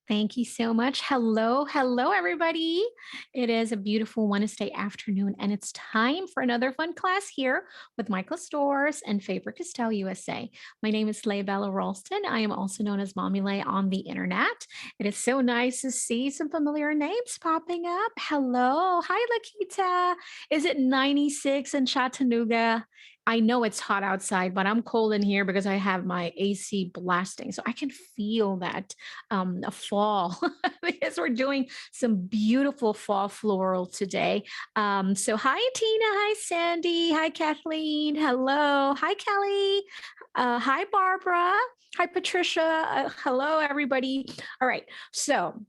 Thank you so much. Hello, hello, everybody. It is a beautiful Wednesday afternoon, and it's time for another fun class here with Michael Stores and Faber-Castell USA. My name is Leigh Bella Ralston. I am also known as Mommy Leigh on the internet. It is so nice to see some familiar names popping up. Hello. Hi, Lakita. Is it 96 in Chattanooga? I know it's hot outside, but I'm cold in here because I have my AC blasting. So I can feel that a fall because we're doing some beautiful fall floral today. So hi Tina, hi Sandy, hi Kathleen, hello, hi Kelly, hi Barbara, hi Patricia, hello everybody. All right, so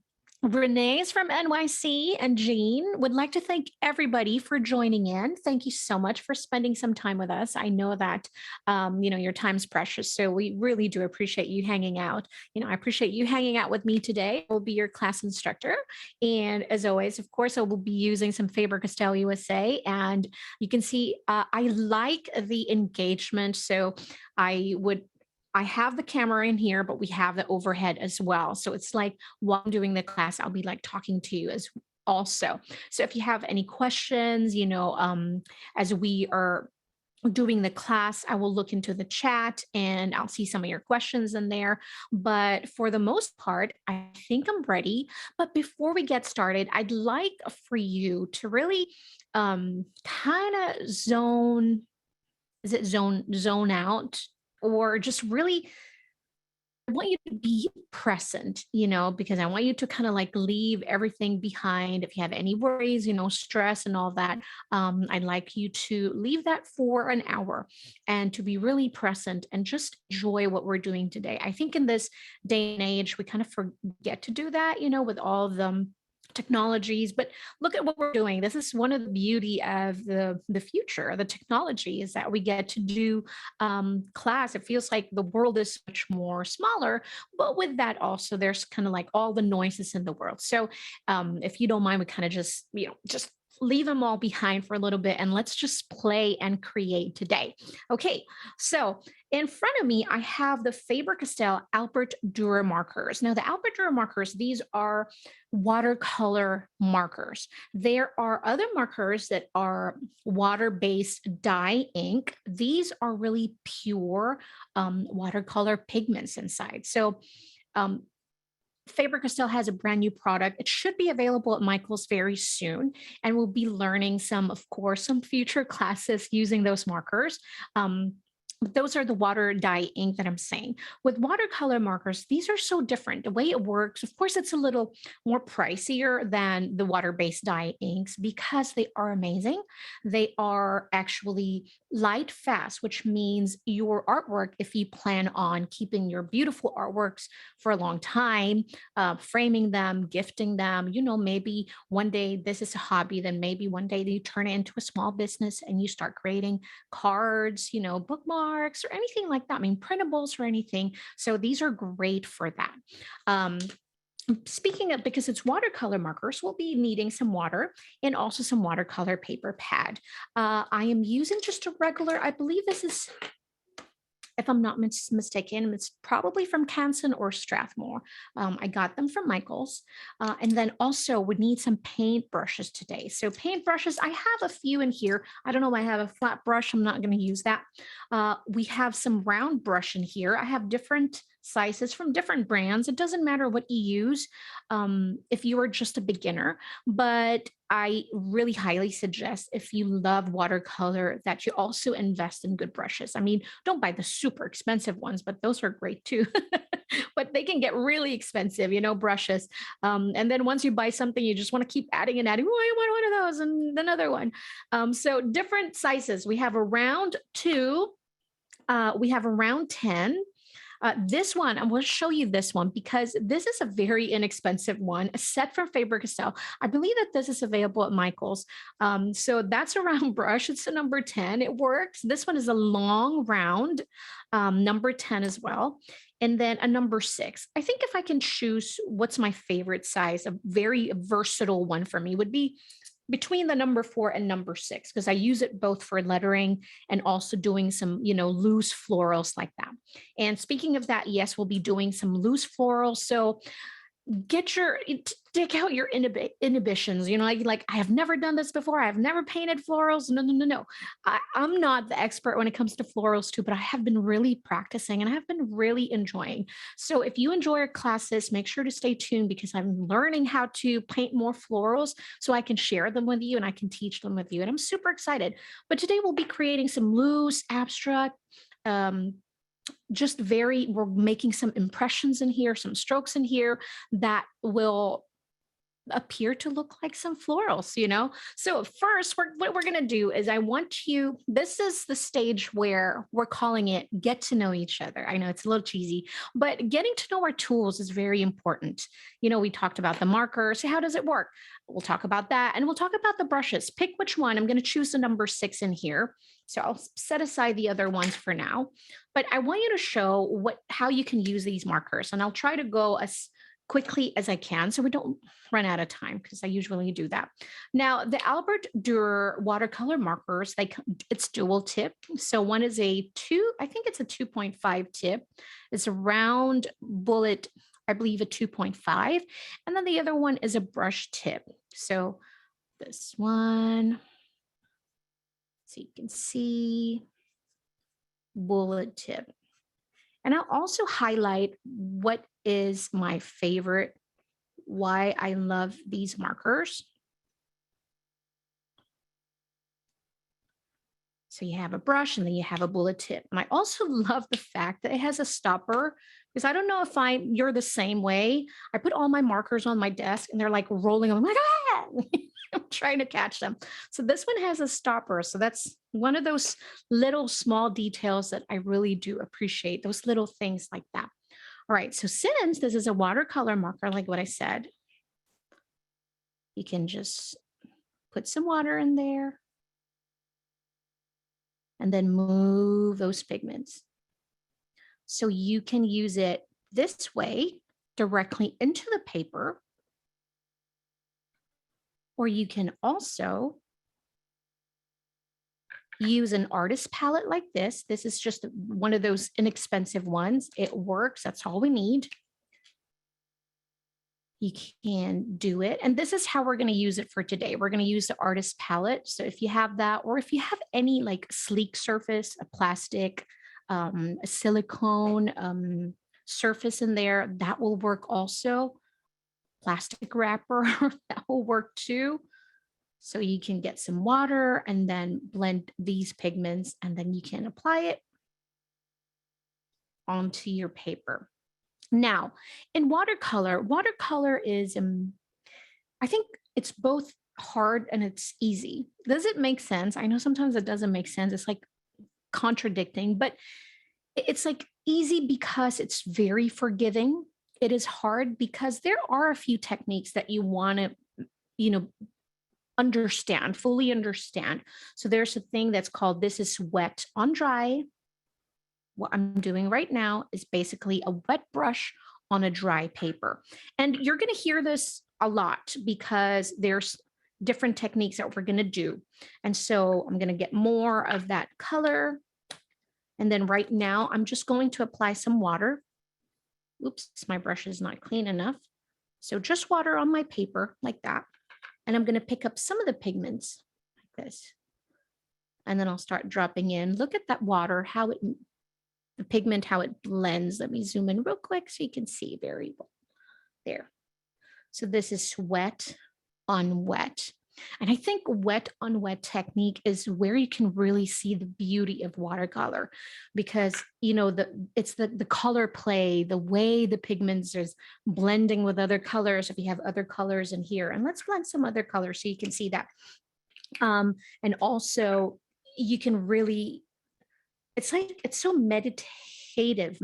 Renee's from NYC and Jean would like to thank everybody for joining in. Thank you so much for spending some time with us. I know that your time's precious, so we really do appreciate you hanging out. I appreciate you hanging out with me today. I'll be your class instructor, and as always, of course, I will be using some Faber-Castell USA. And you can see I like the engagement, so I would I have the camera in here, but we have the overhead as well. So it's like while I'm doing the class, I'll be like talking to you as also. So if you have any questions, as we are doing the class, I will look into the chat and I'll see some of your questions in there. But for the most part, I think I'm ready. But before we get started, I'd like for you to really kind of zone out, or just really I want you to be present, because I want you to kind of like leave everything behind. If you have any worries, stress and all that, I'd like you to leave that for an hour and to be really present and just enjoy what we're doing today. I think in this day and age, we kind of forget to do that, with all the technologies. But look at what we're doing. This is one of the beauty of the future, the technology, is that we get to do class. It feels like the world is much more smaller, but with that also there's kind of like all the noises in the world. So if you don't mind, we kind of just leave them all behind for a little bit and let's just play and create today. Okay, so in front of me, I have the Faber-Castell Albrecht Durer markers. Now, the Albrecht Durer markers, these are watercolor markers. There are other markers that are water-based dye ink. These are really pure watercolor pigments inside. So um, Faber-Castell has a brand new product. It should be available at Michael's very soon, and we'll be learning of course, some future classes using those markers. But those are the water dye ink that I'm saying. With watercolor markers, these are so different. The way it works, of course, it's a little more pricier than the water-based dye inks because they are amazing. They are actually light fast, which means your artwork, if you plan on keeping your beautiful artworks for a long time, framing them, gifting them, maybe one day this is a hobby, then maybe one day you turn it into a small business and you start creating cards, bookmarks or anything like that. I mean, printables or anything. So these are great for that. Um, Speaking of, because it's watercolor markers, we'll be needing some water and also some watercolor paper pad. I am using just a regular, I believe this is, if I'm not mistaken, it's probably from Canson or Strathmore. I got them from Michael's. And then also would need some paint brushes today. So paint brushes, I have a few in here. I don't know, I have a flat brush. I'm not going to use that. We have some round brush in here. I have different sizes from different brands. It doesn't matter what you use if you are just a beginner, but I really highly suggest, if you love watercolor, that you also invest in good brushes. I mean, don't buy the super expensive ones, but those are great too. But they can get really expensive, brushes. And then once you buy something, you just want to keep adding and adding. Oh, I want one of those and another one. So different sizes. We have a round 2. We have a round 10. This one, I'm going to show you this one because this is a very inexpensive one, a set from Faber-Castell. I believe that this is available at Michael's. So that's a round brush. It's a number 10. It works. This one is a long round, number 10 as well. And then a number 6. I think if I can choose what's my favorite size, a very versatile one for me would be between the number 4 and number 6, because I use it both for lettering and also doing some, loose florals like that. And speaking of that, yes, we'll be doing some loose florals. So take out your inhibitions, like I have never done this before, I've never painted florals. No, no, no, no. I'm not the expert when it comes to florals too, but I have been really practicing and I have been really enjoying. So if you enjoy our classes, make sure to stay tuned because I'm learning how to paint more florals so I can share them with you and I can teach them with you, and I'm super excited. But today we'll be creating some loose abstract, um, we're making some impressions in here, some strokes in here that will appear to look like some florals. So first, what we're going to do is this is the stage where we're calling it get to know each other. I know it's a little cheesy, but getting to know our tools is very important. We talked about the markers. How does it work? We'll talk about that, and we'll talk about the brushes. Pick which one. I'm going to choose the number 6 in here. So I'll set aside the other ones for now, but I want you to show how you can use these markers, and I'll try to go as quickly as I can so we don't run out of time because I usually do that. Now, the Albrecht Durer watercolor markers, it's dual tip. So one is I think it's a 2.5 tip. It's a round bullet, I believe a 2.5. And then the other one is a brush tip. So this one, so you can see bullet tip. And I'll also highlight what is my favorite, why I love these markers. So you have a brush and then you have a bullet tip. And I also love the fact that it has a stopper, because I don't know if you're the same way. I put all my markers on my desk and they're like rolling. I'm like, ah! I'm trying to catch them. So this one has a stopper. So that's one of those little small details that I really do appreciate, those little things like that. All right, so since this is a watercolor marker, like what I said, you can just put some water in there and then move those pigments. So you can use it this way directly into the paper, or you can also use an artist palette like this. This is just one of those inexpensive ones. It works. That's all we need. You can do it. And this is how we're going to use it for today. We're going to use the artist palette. So if you have that, or if you have any like sleek surface, a plastic, a silicone surface in there, that will work also. Plastic wrapper, that will work too. So you can get some water and then blend these pigments, and then you can apply it onto your paper. Now, in watercolor is, I think it's both hard and it's easy. Does it make sense? I know sometimes it doesn't make sense. It's like contradicting, but it's like easy because it's very forgiving. It is hard because there are a few techniques that you want to, fully understand. So there's a thing that's called, this is wet on dry. What I'm doing right now is basically a wet brush on a dry paper. And you're going to hear this a lot because there's different techniques that we're going to do. And so I'm going to get more of that color. And then right now, I'm just going to apply some water. Oops, my brush is not clean enough. So just water on my paper like that. And I'm going to pick up some of the pigments like this. And then I'll start dropping in. Look at that water, the pigment, how it blends. Let me zoom in real quick so you can see very well there. So this is wet on wet. And I think wet on wet technique is where you can really see the beauty of watercolor, because it's the color play, the way the pigments is blending with other colors. If you have other colors in here, and let's blend some other colors so you can see that. And also you can really, it's so meditative.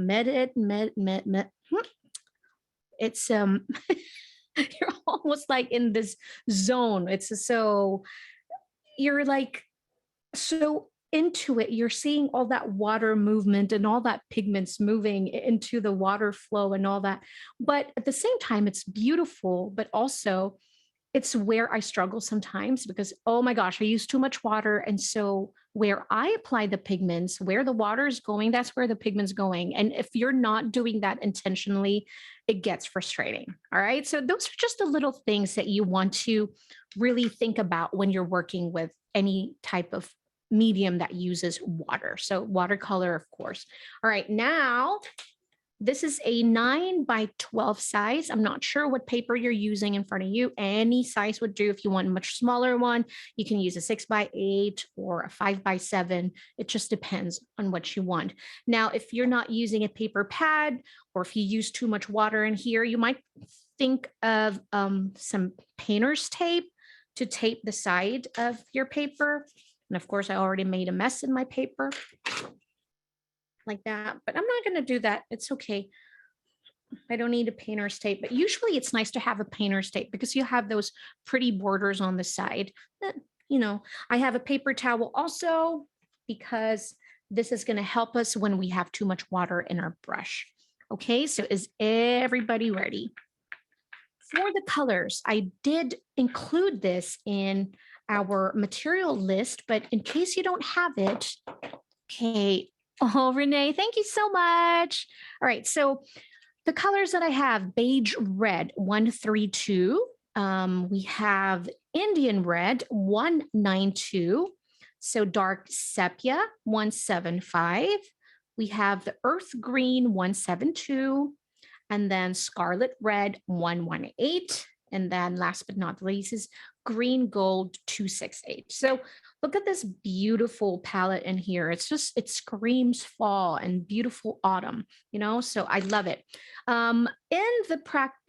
It's you're almost like in this zone. You're like so into it. You're seeing all that water movement and all that pigments moving into the water flow and all that. But at the same time, it's beautiful, but also it's where I struggle sometimes because, oh my gosh, I use too much water. And so where I apply the pigments, where the water is going, that's where the pigment's going. And if you're not doing that intentionally, it gets frustrating. All right. So those are just the little things that you want to really think about when you're working with any type of medium that uses water. So watercolor, of course. All right. Now this is a 9 by 12 size. I'm not sure what paper you're using in front of you. Any size would do. If you want a much smaller one, you can use a 6 by 8 or a 5 by 7. It just depends on what you want. Now, if you're not using a paper pad, or if you use too much water in here, you might think of some painter's tape to tape the side of your paper. And of course, I already made a mess in my paper like that, but I'm not going to do that. It's okay. I don't need a painter's tape, but usually it's nice to have a painter's tape because you have those pretty borders on the side. That, I have a paper towel also because this is going to help us when we have too much water in our brush. Okay, so is everybody ready? For the colors, I did include this in our material list, but in case you don't have it, okay. Oh, Renee, thank you so much. All right, so the colors that I have, beige red, 132. We have Indian red, 192. So dark sepia, 175. We have the earth green, 172. And then scarlet red, 118. And then last but not least is green gold, 268. So look at this beautiful palette in here. It screams fall and beautiful autumn, so I love it.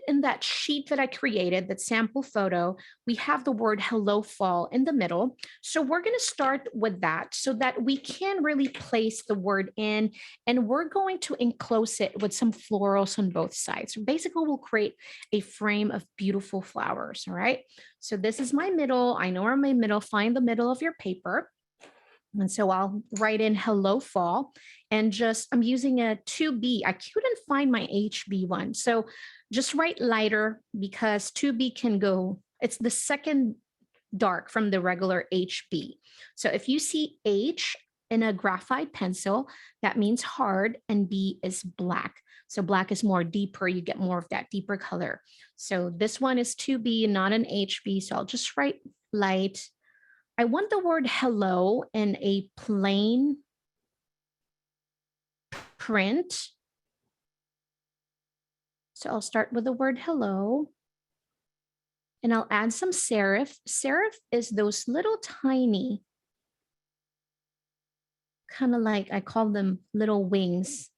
In that sheet that I created, that sample photo, we have the word hello fall in the middle. So we're going to start with that so that we can really place the word in, and we're going to enclose it with some florals on both sides. So basically we'll create a frame of beautiful flowers. All right. So this is my middle. I know where my middle, find the middle of your paper. And so I'll write in hello fall and I'm using a 2B. I couldn't find my HB one. So just write lighter because 2B can go, it's the second dark from the regular HB. So if you see H in a graphite pencil, that means hard, and B is black. So black is more deeper. You get more of that deeper color. So this one is 2B, not an HB. So I'll just write light. I want the word hello in a plain print. So I'll start with the word hello. And I'll add some serif. Serif is those little tiny, kind of like, I call them little wings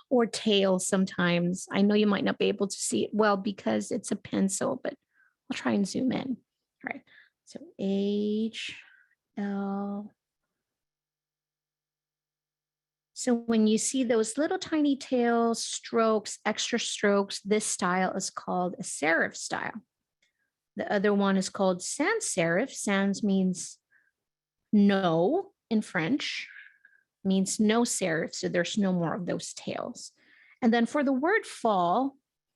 or tails sometimes. I know you might not be able to see it well because it's a pencil, but I'll try and zoom in. All right. So H, L. So when you see those little tiny tails, strokes, extra strokes, this style is called a serif style. The other one is called sans serif. Sans means no in French, means no serif. So there's no more of those tails. And then for the word fall,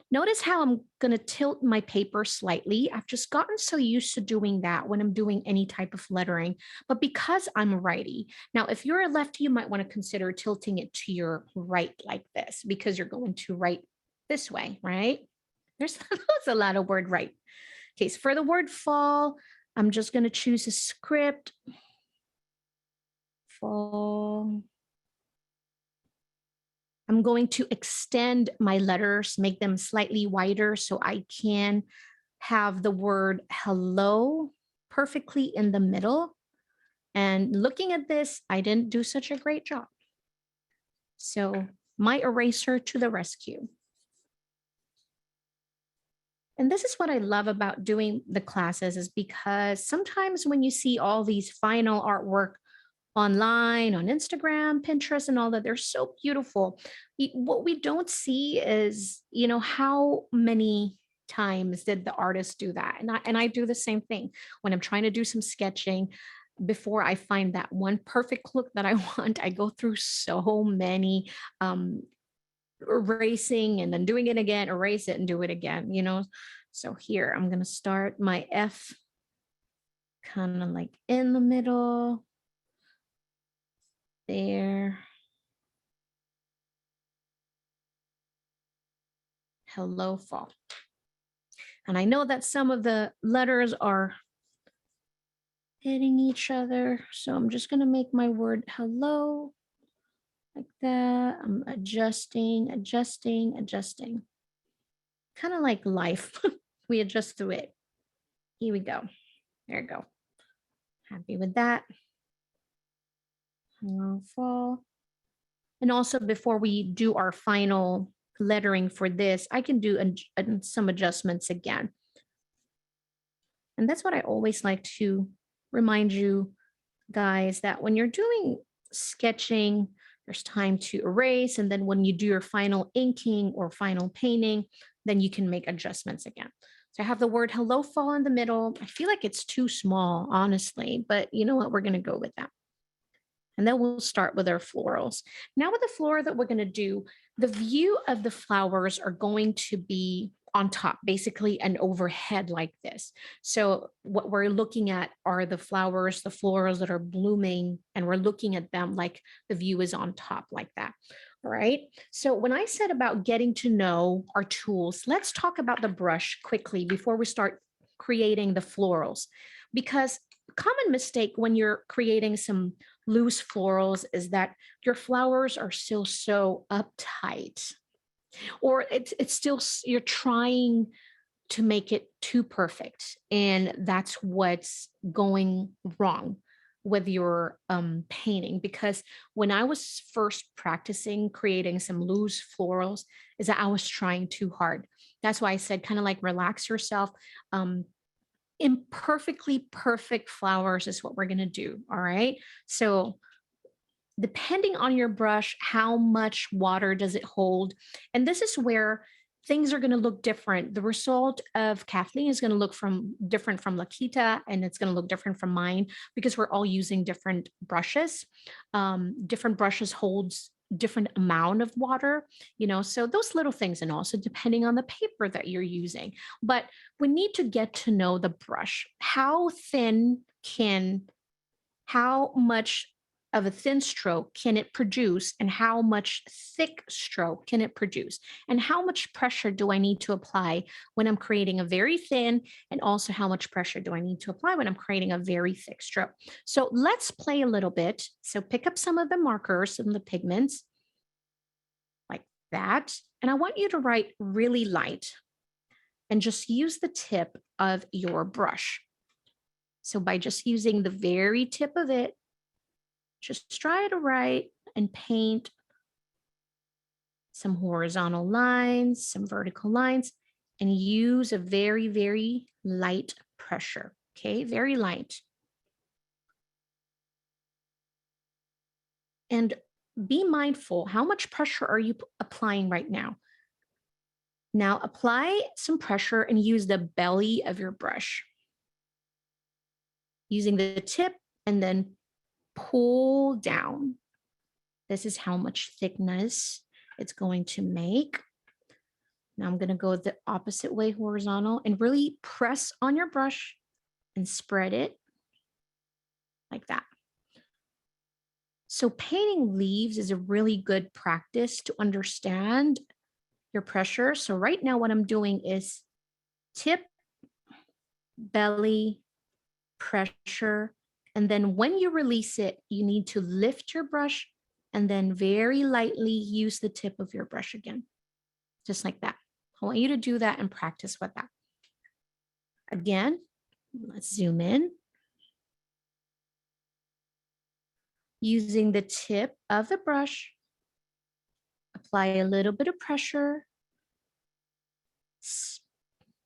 notice how I'm going to tilt my paper slightly. I've just gotten so used to doing that when I'm doing any type of lettering, but because I'm righty. Now, if you're a lefty, you might want to consider tilting it to your right like this because you're going to write this way, right? There's a lot of word right. Okay, so for the word fall, I'm just going to choose a script. Fall. I'm going to extend my letters, make them slightly wider so I can have the word hello perfectly in the middle. And looking at this, I didn't do such a great job. So my eraser to the rescue. And this is what I love about doing the classes, is because sometimes when you see all these final artwork online, on Instagram, Pinterest, and all that, they're so beautiful. What we don't see is, how many times did the artist do that? And I do the same thing when I'm trying to do some sketching. Before I find that one perfect look that I want, I go through so many erasing and then doing it again, erase it and do it again, you know? So here, I'm going to start my F kind of like in the middle there. Hello, fall. And I know that some of the letters are hitting each other. So I'm just going to make my word hello like that. I'm adjusting, adjusting, adjusting. Kind of like life. We adjust to it. Here we go. There we go. Happy with that. Hello, fall. And also before we do our final lettering for this, I can do some adjustments again. And that's what I always like to remind you guys, that when you're doing sketching, there's time to erase. And then when you do your final inking or final painting, then you can make adjustments again. So I have the word hello fall in the middle. I feel like it's too small, honestly, but you know what? We're going to go with that. And then we'll start with our florals. Now with the floral that we're going to do, the view of the flowers are going to be on top, basically an overhead like this. So what we're looking at are the flowers, the florals that are blooming, and we're looking at them like the view is on top like that. All right. So when I said about getting to know our tools, let's talk about the brush quickly before we start creating the florals, because common mistake when you're creating some loose florals is that your flowers are still so uptight, or it's still, you're trying to make it too perfect, and that's what's going wrong with your painting. Because when I was first practicing creating some loose florals, is that I was trying too hard. That's why I said kind of like relax yourself. Imperfectly perfect flowers is what we're going to do. All right. So depending on your brush, how much water does it hold? And this is where things are going to look different. The result of Kathleen is going to look different from Lakita, and it's going to look different from mine because we're all using different brushes. Different brushes holds different amount of water, you know, so those little things, and also depending on the paper that you're using. But we need to get to know the brush. How much of a thin stroke can it produce, and how much thick stroke can it produce, and how much pressure do I need to apply when I'm creating a very thin, and also how much pressure do I need to apply when I'm creating a very thick stroke. So let's play a little bit. So pick up some of the markers and the pigments like that, and I want you to write really light and just use the tip of your brush. So by just using the very tip of it, just try to write and paint some horizontal lines, some vertical lines, and use a very, very light pressure. Okay, very light. And be mindful, how much pressure are you applying right now? Now apply some pressure and use the belly of your brush, using the tip, and then pull down. This is how much thickness it's going to make. Now I'm going to go the opposite way, horizontal, and really press on your brush and spread it like that. So painting leaves is a really good practice to understand your pressure. So right now what I'm doing is tip, belly, pressure, and then when you release it, you need to lift your brush and then very lightly use the tip of your brush again, just like that. I want you to do that and practice with that. Again, let's zoom in. Using the tip of the brush, apply a little bit of pressure,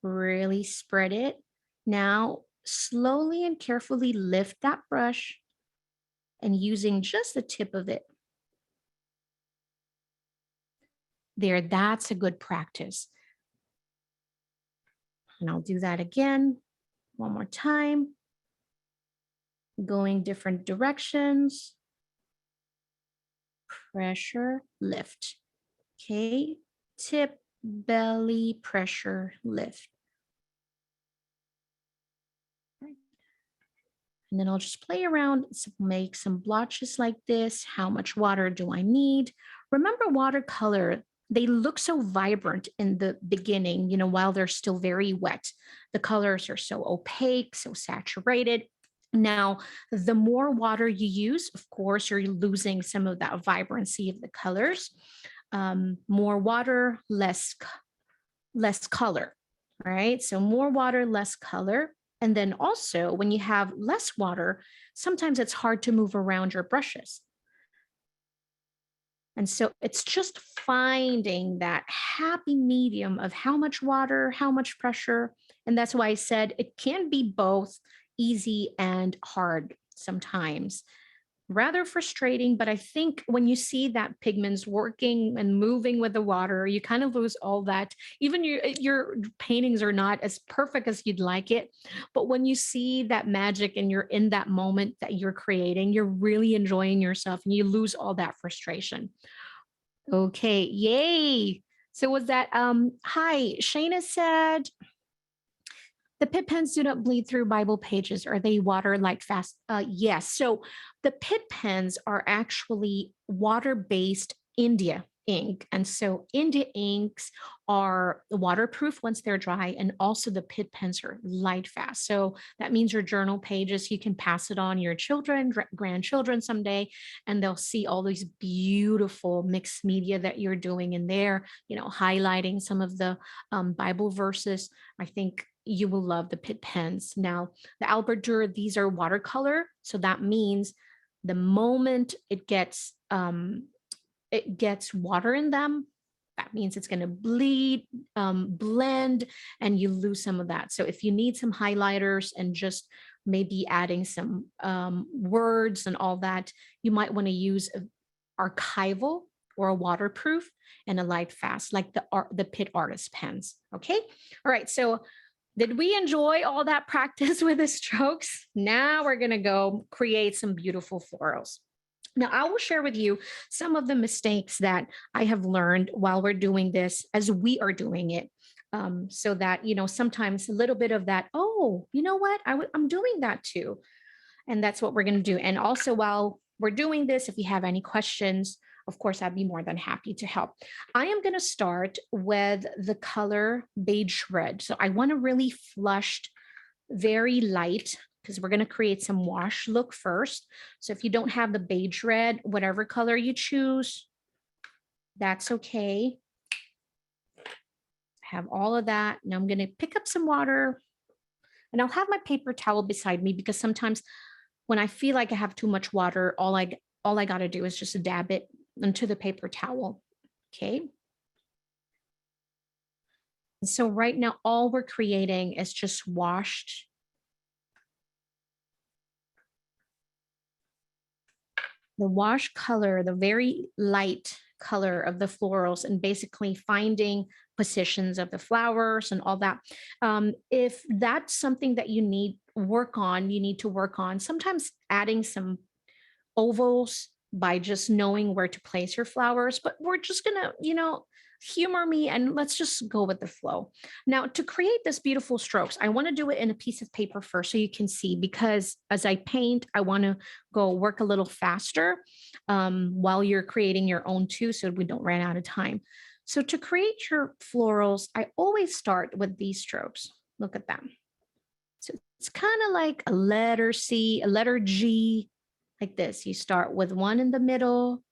really spread it. Now, slowly and carefully lift that brush and using just the tip of it. There, that's a good practice. And I'll do that again, one more time. Going different directions. Pressure, lift. Okay, tip, belly, pressure, lift. And then I'll just play around, make some blotches like this. How much water do I need? Remember, watercolor, they look so vibrant in the beginning, while they're still very wet. The colors are so opaque, so saturated. Now, the more water you use, of course, you're losing some of that vibrancy of the colors. More water, less color, right? So more water, less color. And then also, when you have less water, sometimes it's hard to move around your brushes. And so it's just finding that happy medium of how much water, how much pressure. And that's why I said it can be both easy and hard sometimes. Rather frustrating, but I think when you see that pigments working and moving with the water, you kind of lose all that. Even your paintings are not as perfect as you'd like it, but when you see that magic and you're in that moment that you're creating, you're really enjoying yourself and you lose all that frustration. Okay, yay. So was that hi, Shayna said the pit pens do not bleed through Bible pages. Are they water like fast? Yes. So the pit pens are actually water based India ink. And so India inks are waterproof once they're dry. And also the pit pens are light fast. So that means your journal pages, you can pass it on your children, grandchildren someday, and they'll see all these beautiful mixed media that you're doing in there, highlighting some of the Bible verses. I think you will love the pit pens. Now, the Albrecht Durer, these are watercolor. So that means the moment it gets water in them, that means it's going to bleed, blend, and you lose some of that. So if you need some highlighters and just maybe adding some words and all that, you might want to use archival or a waterproof and a light fast, like the Pit Artist pens. Okay. All right. So did we enjoy all that practice with the strokes? Now we're going to go create some beautiful florals. Now, I will share with you some of the mistakes that I have learned while we're doing this as we are doing it. So that, sometimes a little bit of that, oh, you know what? I'm doing that too. And that's what we're going to do. And also, while we're doing this, if you have any questions, of course, I'd be more than happy to help. I am going to start with the color beige red. So I want a really flushed, very light, because we're going to create some wash look first. So if you don't have the beige red, whatever color you choose, that's okay. Have all of that. Now I'm going to pick up some water and I'll have my paper towel beside me because sometimes when I feel like I have too much water, all I got to do is just dab it into the paper towel. Okay. And so right now, all we're creating is just washed. The wash color, the very light color of the florals, and basically finding positions of the flowers and all that. If that's something that you need to work on, sometimes adding some ovals by just knowing where to place your flowers, but we're just gonna, humor me and let's just go with the flow. Now, to create this beautiful strokes, I want to do it in a piece of paper first so you can see, because as I paint, I want to go work a little faster while you're creating your own too, so we don't run out of time. So to create your florals, I always start with these strokes. Look at them. So it's kind of like a letter C, a letter G, like this. You start with one in the middle,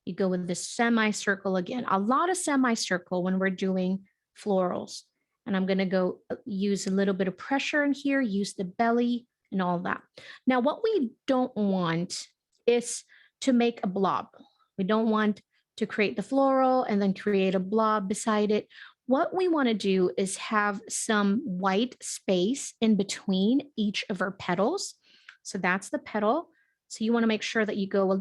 you go with the semicircle again, a lot of semicircle when we're doing florals. And I'm going to go use a little bit of pressure in here, use the belly and all that. Now, what we don't want is to make a blob. We don't want to create the floral and then create a blob beside it. What we want to do is have some white space in between each of our petals. So that's the petal. So you want to make sure that you go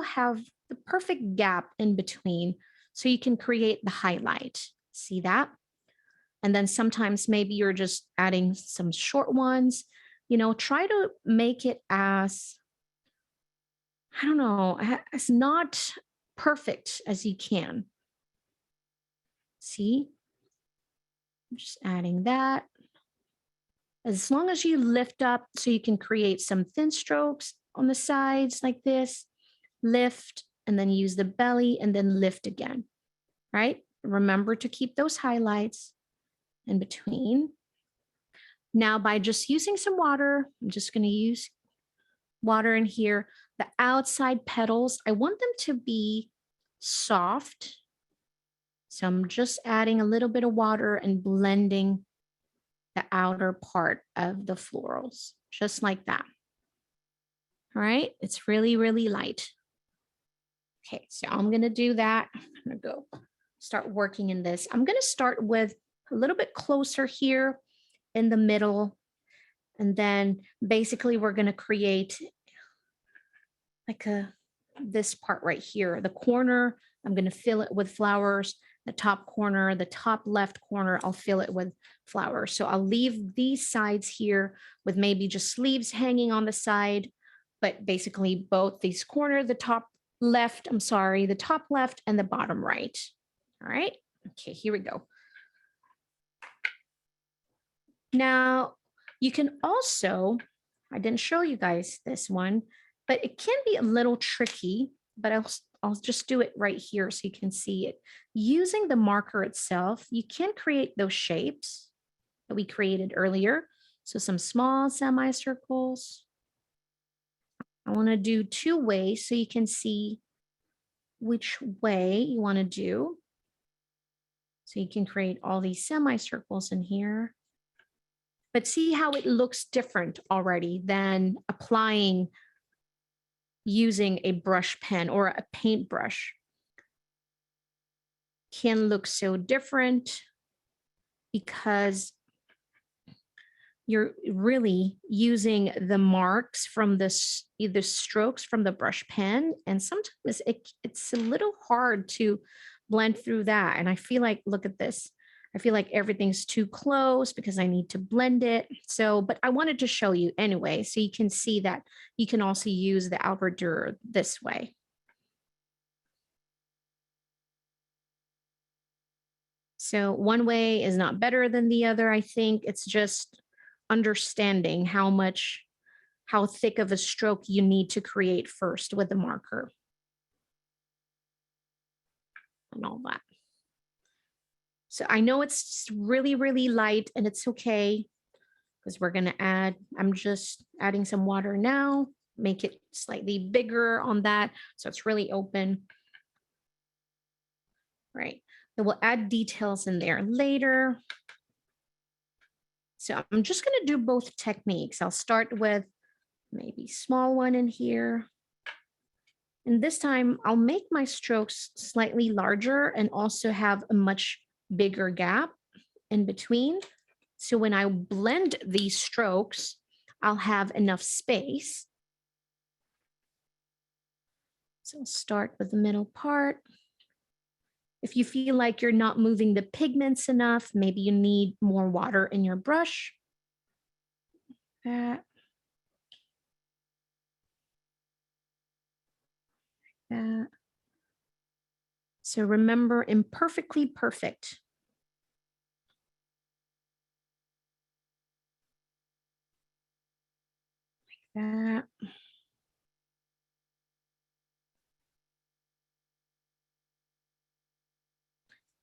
have the perfect gap in between so you can create the highlight. See that? And then sometimes maybe you're just adding some short ones. Try to make it as, I don't know, as not perfect as you can. See, I'm just adding that. As long as you lift up so you can create some thin strokes on the sides like this, lift, and then use the belly and then lift again, right? Remember to keep those highlights in between. Now, by just using some water, I'm just going to use water in here. The outside petals, I want them to be soft. So I'm just adding a little bit of water and blending the outer part of the florals, just like that. All right, it's really, really light. Okay, so I'm going to do that. I'm going to go start working in this. I'm going to start with a little bit closer here in the middle. And then basically we're going to create like this part right here. The corner, I'm going to fill it with flowers. The top corner, the top left corner, I'll fill it with flowers. So I'll leave these sides here with maybe just leaves hanging on the side, but basically both these corner, the top left, the top left and the bottom right. All right. Okay, here we go. Now, you can also, I didn't show you guys this one, but it can be a little tricky, but I'll just do it right here so you can see it. Using the marker itself, you can create those shapes that we created earlier. So some small semicircles. I want to do 2 ways so you can see which way you want to do. So you can create all these semicircles in here. But see how it looks different already than applying using a brush pen or a paintbrush. Can look so different because you're really using the marks from this, either strokes from the brush pen, and sometimes it's a little hard to blend through that. And I feel like, look at this. I feel like everything's too close because I need to blend it. So, but I wanted to show you anyway, so you can see that you can also use the Albrecht Durer this way. So one way is not better than the other. I think it's just understanding how thick of a stroke you need to create first with the marker and all that. So I know it's really, really light, and it's okay because we're going to add, I'm just adding some water now, make it slightly bigger on that. So it's really open. Right. So we'll add details in there later. So I'm just going to do both techniques. I'll start with maybe small one in here. And this time I'll make my strokes slightly larger and also have a much bigger gap in between. So when I blend these strokes, I'll have enough space. So I'll start with the middle part. If you feel like you're not moving the pigments enough, maybe you need more water in your brush. That. That. So remember, imperfectly perfect. Like that.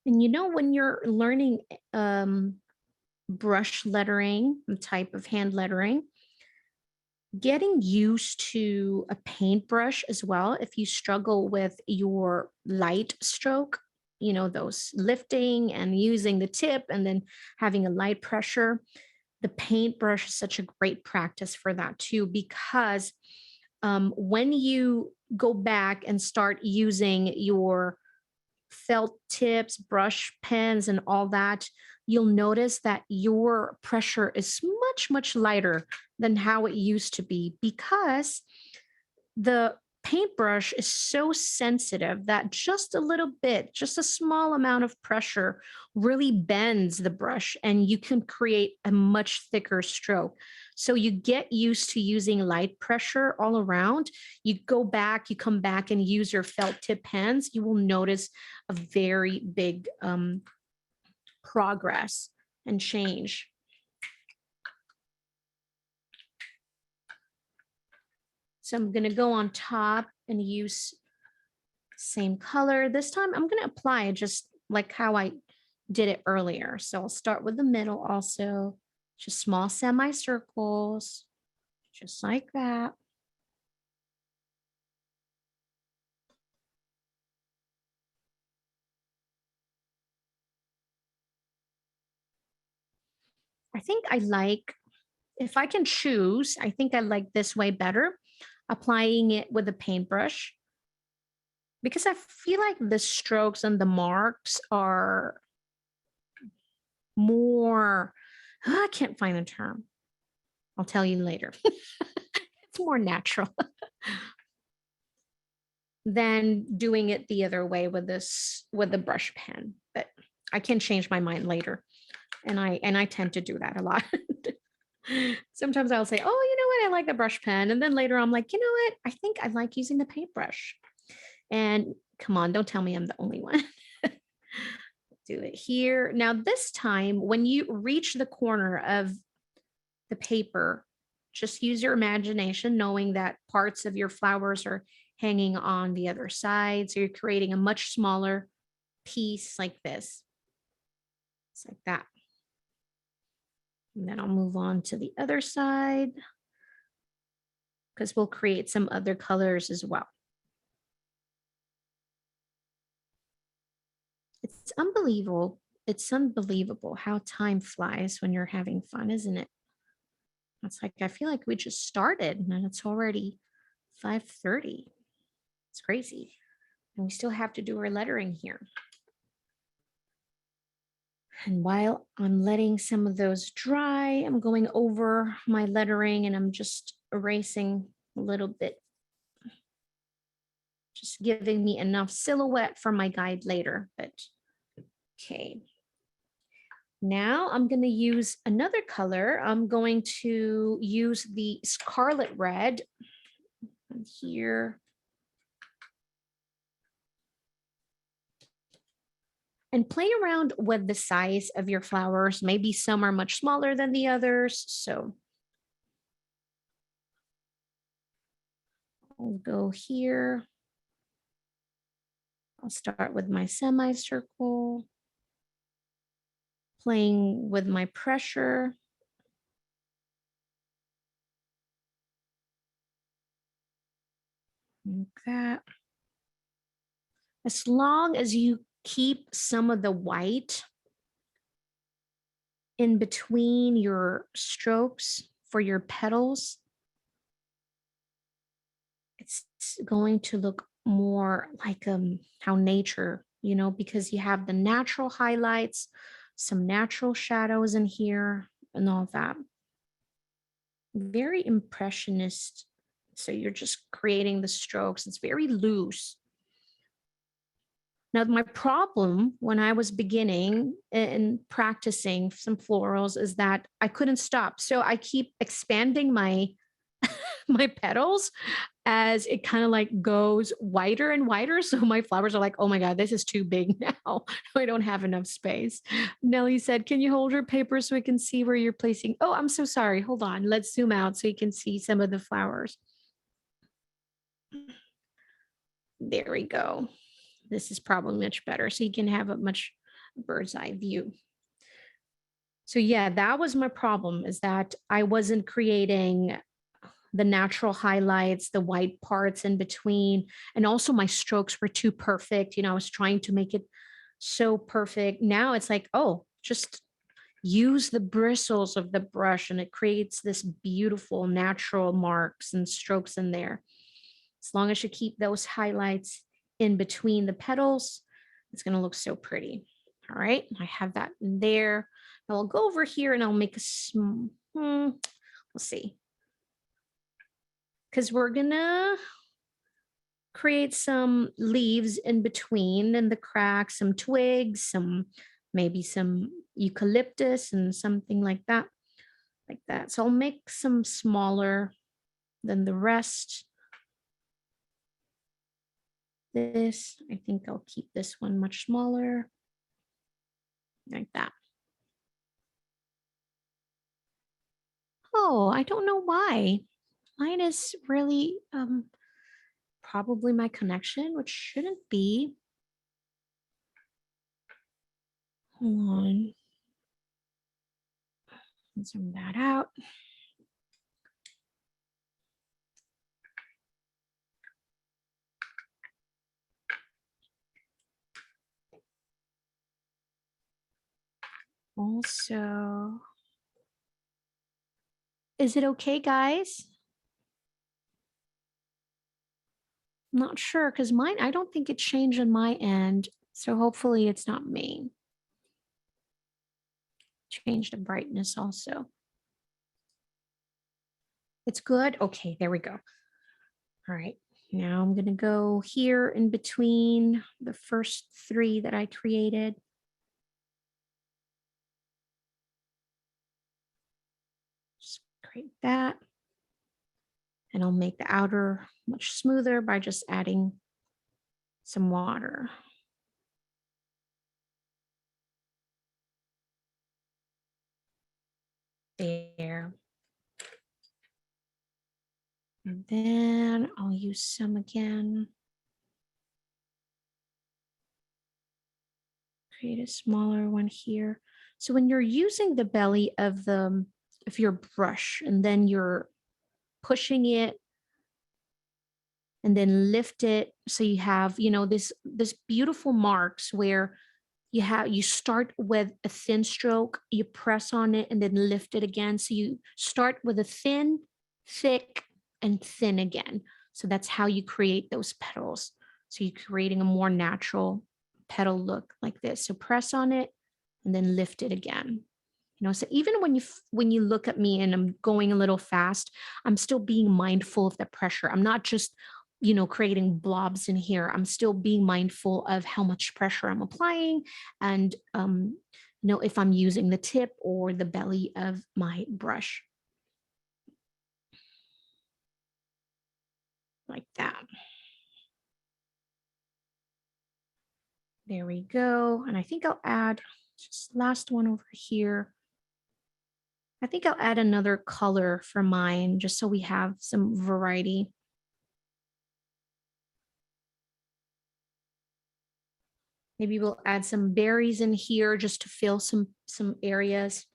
And you know, when you're learning brush lettering, type of hand lettering, getting used to a paintbrush as well, if you struggle with your light stroke, you know, those lifting and using the tip and then having a light pressure, the paintbrush is such a great practice for that too, because when you go back and start using your felt tips, brush pens, and all that, you'll notice that your pressure is much, much lighter than how it used to be, because the paintbrush is so sensitive that just a little bit, just a small amount of pressure really bends the brush and you can create a much thicker stroke. So you get used to using light pressure all around. You go back, you come back and use your felt tip pens, you will notice a very big progress and change. So I'm going to go on top and use same color. This time I'm going to apply just like how I did it earlier. So I'll start with the middle also, just small semicircles, just like that. I think I like, if I can choose, I think I like this way better, applying it with a paintbrush, because I feel like the strokes and the marks are more, I can't find a term. I'll tell you later. It's more natural than doing it the other way with the brush pen. But I can change my mind later. And I tend to do that a lot. Sometimes I'll say, oh, you know what? I like the brush pen. And then later I'm like, you know what? I think I like using the paintbrush. And come on, don't tell me I'm the only one. Do it here. Now, this time, when you reach the corner of the paper, just use your imagination, knowing that parts of your flowers are hanging on the other side. So you're creating a much smaller piece like this. It's like that. And then I'll move on to the other side because we'll create some other colors as well. It's unbelievable. It's unbelievable how time flies when you're having fun, isn't it? It's like, I feel like we just started and it's already 5:30. It's crazy. And we still have to do our lettering here. And while I'm letting some of those dry, I'm going over my lettering and I'm just erasing a little bit, just giving me enough silhouette for my guide later. But okay. Now I'm going to use another color. I'm going to use the Scarlet red here. And play around with the size of your flowers. Maybe some are much smaller than the others. So I'll go here. I'll start with my semicircle, playing with my pressure. Like that. As long as you keep some of the white in between your strokes for your petals, it's going to look more like how nature, because you have the natural highlights, some natural shadows in here and all that. Very impressionist. So you're just creating the strokes. It's very loose. Now, my problem when I was beginning and practicing some florals is that I couldn't stop. So I keep expanding my my petals as it kind of like goes wider and wider. So my flowers are like, oh my God, this is too big now. I don't have enough space. Nellie said, can you hold your paper so we can see where you're placing? Oh, I'm so sorry. Hold on. Let's zoom out so you can see some of the flowers. There we go. This is probably much better. So you can have a much bird's eye view. So yeah, that was my problem, is that I wasn't creating the natural highlights, the white parts in between. And also my strokes were too perfect. I was trying to make it so perfect. Now it's like, oh, just use the bristles of the brush and it creates this beautiful natural marks and strokes in there. As long as you keep those highlights in between the petals, it's going to look so pretty. All right, I have that in there. Now I'll go over here and I'll make a small, let's see. Because we're gonna create some leaves in between and the cracks, some twigs, maybe some eucalyptus and something like that. So I'll make some smaller than the rest. This, I think I'll keep this one much smaller, like that. Oh, I don't know why. Mine is really probably my connection, which shouldn't be. Hold on. Zoom that out. Also, is it okay, guys? I'm not sure because mine, I don't think it changed on my end. So hopefully it's not me. Change the brightness also. It's good. Okay, there we go. All right. Now I'm going to go here in between the first three that I created. Just create that. And I'll make the outer much smoother by just adding some water. There. And then I'll use some again. Create a smaller one here. So when you're using the belly of your brush and then you're pushing it and then lift it, so you have, this beautiful marks where you start with a thin stroke, you press on it and then lift it again. So you start with a thin, thick, and thin again. So that's how you create those petals. So you're creating a more natural petal look like this. So press on it and then lift it again. So even when you look at me and I'm going a little fast, I'm still being mindful of the pressure. I'm not just creating blobs in here. I'm still being mindful of how much pressure I'm applying and if I'm using the tip or the belly of my brush. Like that. There we go. And I think I'll add just last one over here. I think I'll add another color for mine just so we have some variety. Maybe we'll add some berries in here just to fill some areas.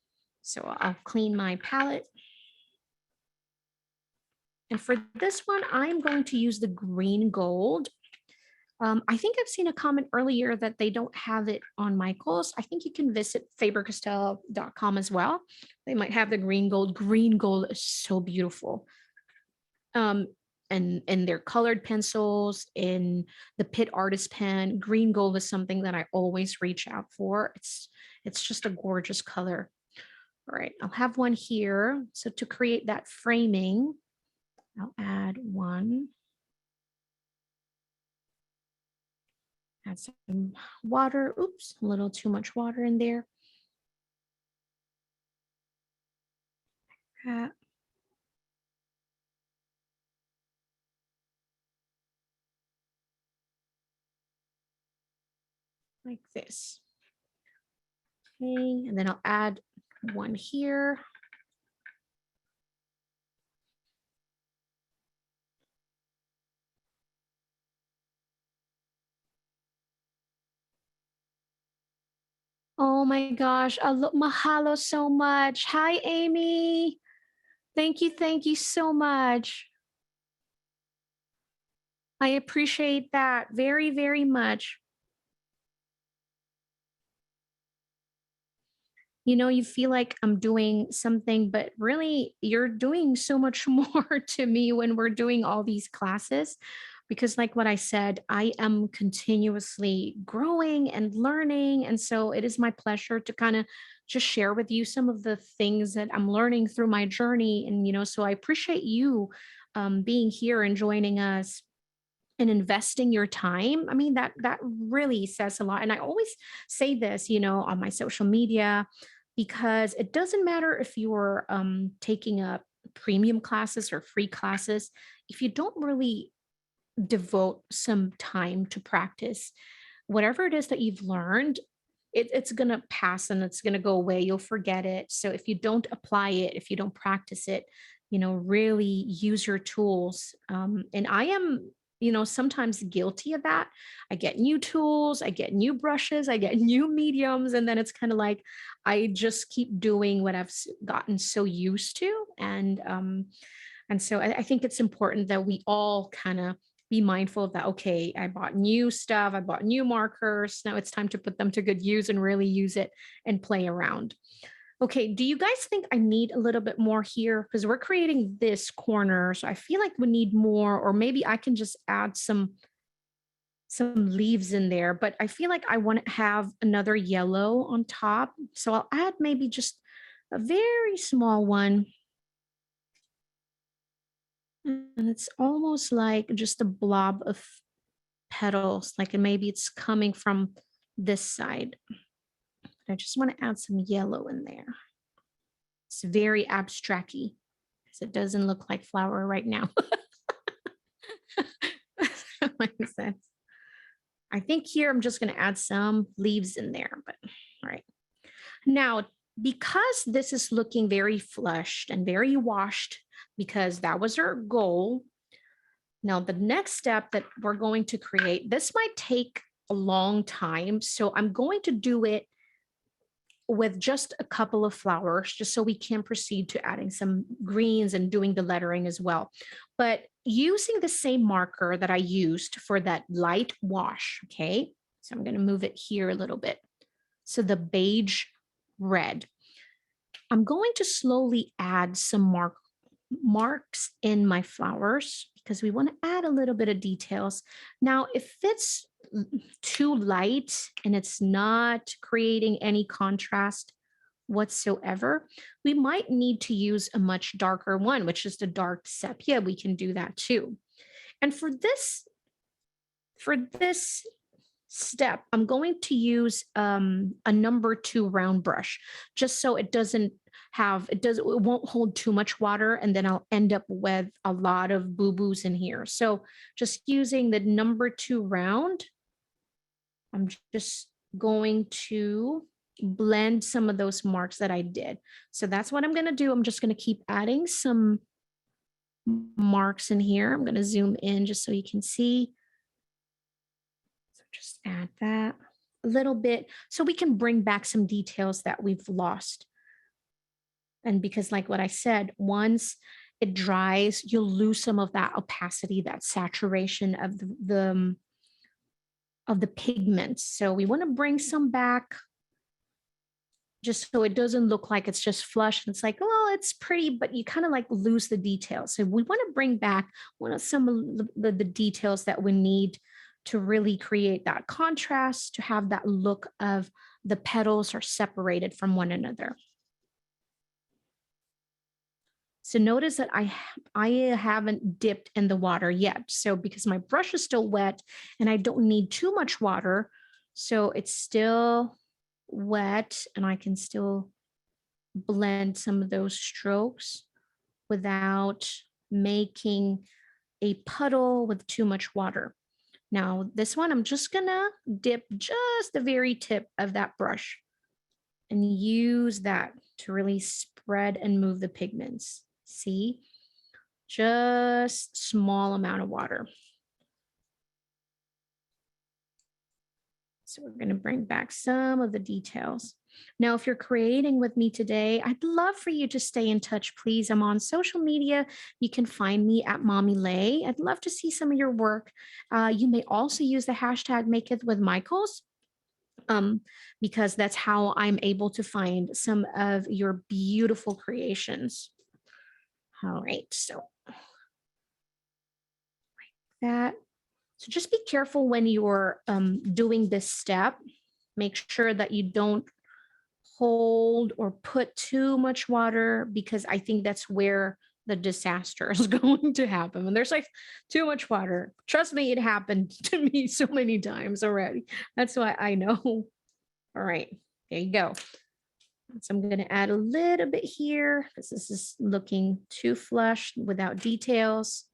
So I'll clean my palette. And for this one, I'm going to use the green gold. I think I've seen a comment earlier that they don't have it on Michael's. I think you can visit Faber-Castell.com as well. They might have the green gold. Green gold is so beautiful. And their colored pencils, in the Pitt Artist Pen, green gold is something that I always reach out for. It's just a gorgeous color. All right, I'll have one here. So to create that framing, I'll add one. Add some water. Oops, a little too much water in there. Like this. Okay, and then I'll add one here. Oh my gosh, mahalo so much. Hi, Amy. Thank you so much. I appreciate that very, very much. You feel like I'm doing something, but really you're doing so much more to me when we're doing all these classes. Because, like what I said, I am continuously growing and learning. And so it is my pleasure to kind of just share with you some of the things that I'm learning through my journey. And, so I appreciate you being here and joining us and investing your time. I mean, that really says a lot. And I always say this, on my social media, because it doesn't matter if you're taking up premium classes or free classes. If you don't really devote some time to practice whatever it is that you've learned, it's going to pass and it's going to go away. You'll forget it. So if you don't apply it, if you don't practice it, really use your tools. And I am, sometimes guilty of that. I get new tools, I get new brushes, I get new mediums, and then it's kind of like I just keep doing what I've gotten so used to. And so I think it's important that we all kind of be mindful of that. Okay, I bought new stuff, I bought new markers. Now it's time to put them to good use and really use it and play around. Okay, do you guys think I need a little bit more here? Because we're creating this corner. So I feel like we need more, or maybe I can just add some leaves in there, but I feel like I want to have another yellow on top. So I'll add maybe just a very small one. And it's almost like just a blob of petals, like, and maybe it's coming from this side. I just want to add some yellow in there. It's very abstract-y because it doesn't look like flower right now. That makes sense. I think here I'm just going to add some leaves in there, but all right. Now, because this is looking very flushed and very washed, because that was our goal. Now, the next step that we're going to create, this might take a long time. So I'm going to do it with just a couple of flowers, just so we can proceed to adding some greens and doing the lettering as well. But using the same marker that I used for that light wash, okay? So I'm going to move it here a little bit. So the beige red. I'm going to slowly add some marks in my flowers because we want to add a little bit of details. Now, if it's too light and it's not creating any contrast whatsoever, we might need to use a much darker one, which is the dark sepia. We can do that too. And for this step, I'm going to use a number 2 round brush, just so it won't hold too much water, and then I'll end up with a lot of boo-boos in here. So just using the number 2 round, I'm just going to blend some of those marks that I did. So that's what I'm going to do. I'm just going to keep adding some marks in here. I'm going to zoom in just so you can see. So just add that a little bit so we can bring back some details that we've lost. And because, like what I said, once it dries, you'll lose some of that opacity, that saturation of the pigments. So we want to bring some back just so it doesn't look like it's just flush. And it's like, oh, it's pretty, but you kind of like lose the details. So we want to bring back some of the details that we need to really create that contrast, to have that look of the petals are separated from one another. So notice that I haven't dipped in the water yet. So because my brush is still wet and I don't need too much water, so it's still wet and I can still blend some of those strokes without making a puddle with too much water. Now, this one, I'm just gonna dip just the very tip of that brush and use that to really spread and move the pigments. See, just small amount of water. So we're going to bring back some of the details. Now, if you're creating with me today, I'd love for you to stay in touch, please. I'm on social media. You can find me at Mommy Lay. I'd love to see some of your work. You may also use the hashtag Make It With Michaels, because that's how I'm able to find some of your beautiful creations. All right, so like that. So just be careful when you're doing this step. Make sure that you don't hold or put too much water, because I think that's where the disaster is going to happen. When there's like too much water, trust me, it happened to me so many times already. That's why I know. All right, there you go. So I'm going to add a little bit here because this is looking too flush without details.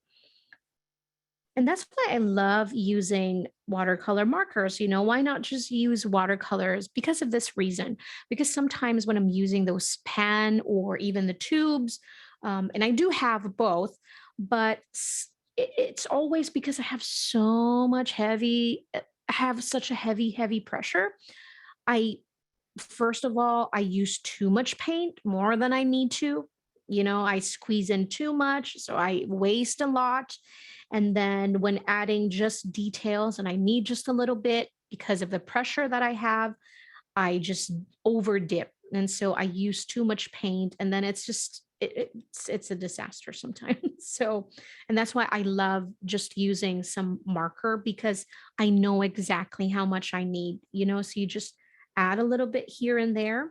And that's why I love using watercolor markers. Why not just use watercolors? Because of this reason. Because sometimes when I'm using those pen or even the tubes, and I do have both, but it's always because I have I have such a heavy pressure. I First of all, I use too much paint, more than I need to. I squeeze in too much, so I waste a lot. And then when adding just details and I need just a little bit because of the pressure that I have, I just over dip. And so I use too much paint and then it's just it's a disaster sometimes. So, and that's why I love just using some marker because I know exactly how much I need, so you just add a little bit here and there.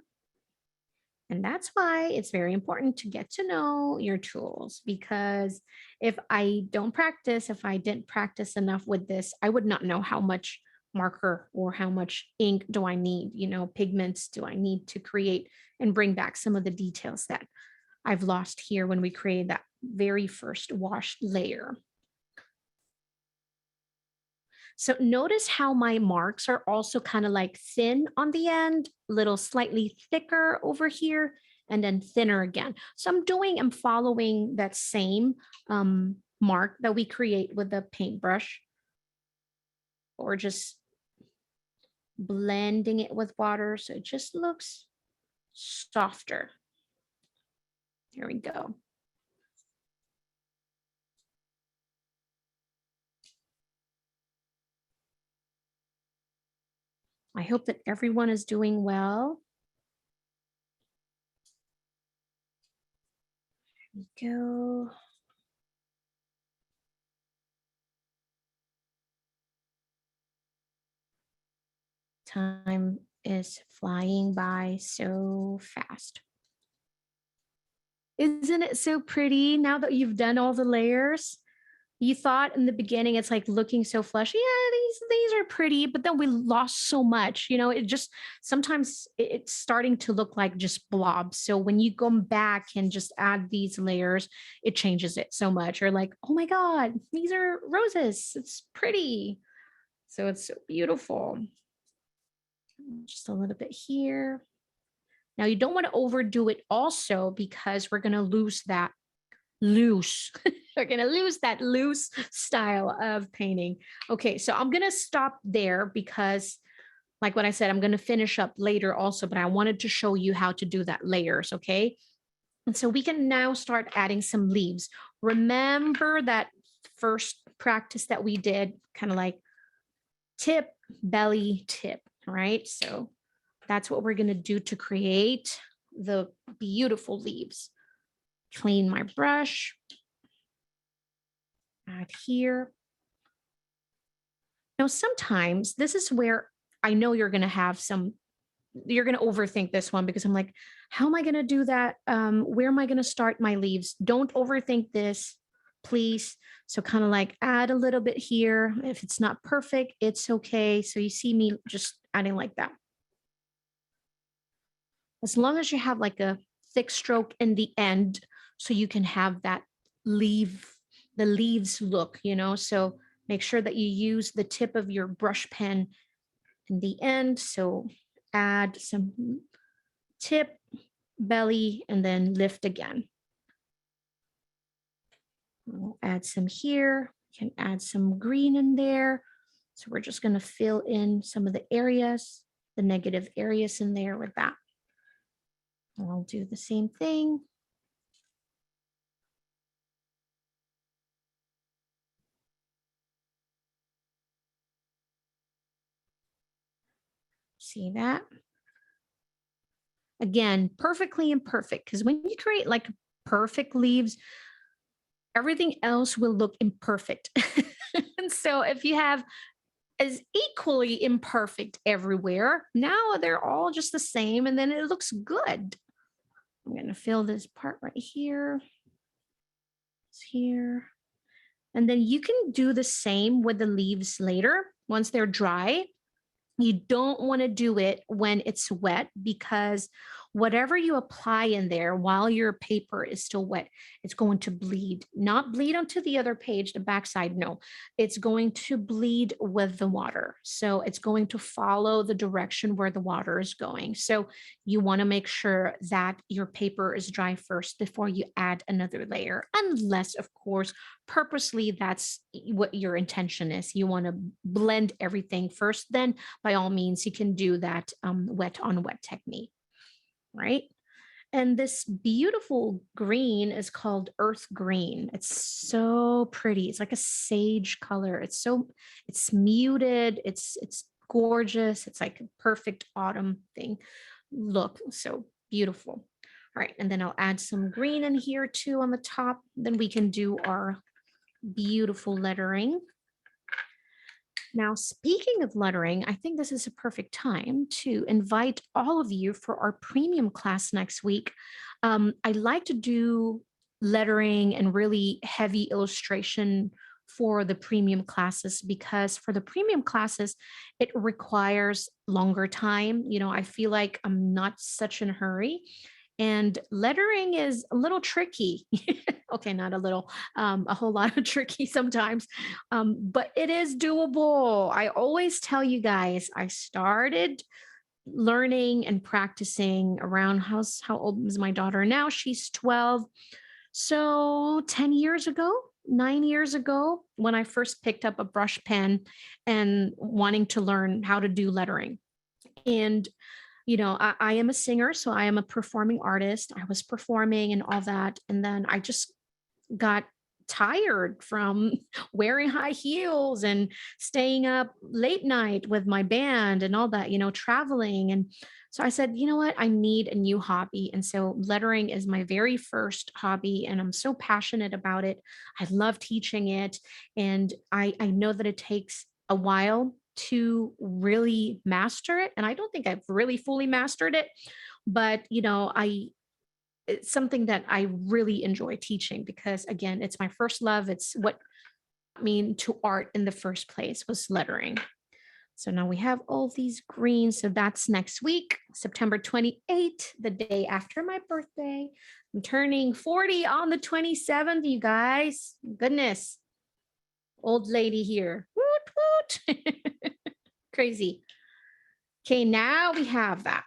And that's why it's very important to get to know your tools because if I didn't practice enough with this, I would not know how much marker or how much ink do I need, pigments do I need to create and bring back some of the details that I've lost here when we created that very first wash layer. So notice how my marks are also kind of like thin on the end, little slightly thicker over here, and then thinner again. So I'm following that same mark that we create with the paintbrush, or just blending it with water so it just looks softer. Here we go. I hope that everyone is doing well. Here we go. Time is flying by so fast. Isn't it so pretty now that you've done all the layers? You thought in the beginning it's like looking so fleshy. Yeah, these are pretty, but then we lost so much. It just sometimes it's starting to look like just blobs. So when you go back and just add these layers, it changes it so much. You're like, oh my God, these are roses. It's pretty. So it's so beautiful. Just a little bit here. Now you don't want to overdo it also because we're going to lose that loose. We're going to lose that loose style of painting. Okay, so I'm going to stop there because like what I said, I'm going to finish up later also, but I wanted to show you how to do that layers, okay? And so we can now start adding some leaves. Remember that first practice that we did, kind of like tip, belly, tip, right? So that's what we're going to do to create the beautiful leaves. Clean my brush. Add here. Now, sometimes this is where I know you're going to overthink this one because I'm like, how am I going to do that? Where am I going to start my leaves? Don't overthink this, please. So kind of like add a little bit here. If it's not perfect, it's okay. So you see me just adding like that. As long as you have like a thick stroke in the end, so you can have that the leaves look, so make sure that you use the tip of your brush pen in the end. So add some tip, belly, and then lift again. We'll add some here. You can add some green in there. So we're just going to fill in some of the areas, the negative areas in there with that. And I'll do the same thing. See that? Again, perfectly imperfect, because when you create like perfect leaves, everything else will look imperfect. And so if you have as equally imperfect everywhere, now they're all just the same and then it looks good. I'm going to fill this part right here. It's here. And then you can do the same with the leaves later once they're dry. You don't want to do it when it's wet because whatever you apply in there while your paper is still wet, it's going to bleed, not bleed onto the other page, the backside. No, it's going to bleed with the water. So it's going to follow the direction where the water is going. So you want to make sure that your paper is dry first before you add another layer, unless, of course, purposely that's what your intention is. You want to blend everything first, then by all means, you can do that wet on wet technique, right? And this beautiful green is called earth green. It's so pretty. It's like a sage color. It's muted. It's gorgeous. It's like a perfect autumn thing. Look, so beautiful. All right, and then I'll add some green in here too on the top. Then we can do our beautiful lettering. Now, speaking of lettering, I think this is a perfect time to invite all of you for our premium class next week. I like to do lettering and really heavy illustration for the premium classes, because for the premium classes, it requires longer time. You know, I feel like I'm not such in a hurry. And lettering is a little tricky. Okay, not a little, a whole lot of tricky sometimes, but it is doable. I always tell you guys, I started learning and practicing around how old is my daughter now? She's 12. So 10 years ago, 9 years ago, when I first picked up a brush pen and wanting to learn how to do lettering. And I am a singer, so I am a performing artist. I was performing and all that. And then I just got tired from wearing high heels and staying up late night with my band and all that, traveling. And so I said, you know what? I need a new hobby. And so lettering is my very first hobby, and I'm so passionate about it. I love teaching it. And I know that it takes a while to really master it. And I don't think I've really fully mastered it, but it's something that I really enjoy teaching, because again, it's my first love. It's what got me to art in the first place, was lettering. So now we have all these greens. So that's next week, September 28th, the day after my birthday. I'm turning 40 on the 27th, you guys. Goodness. Old lady here. Woot, woot. Crazy. Okay, now we have that.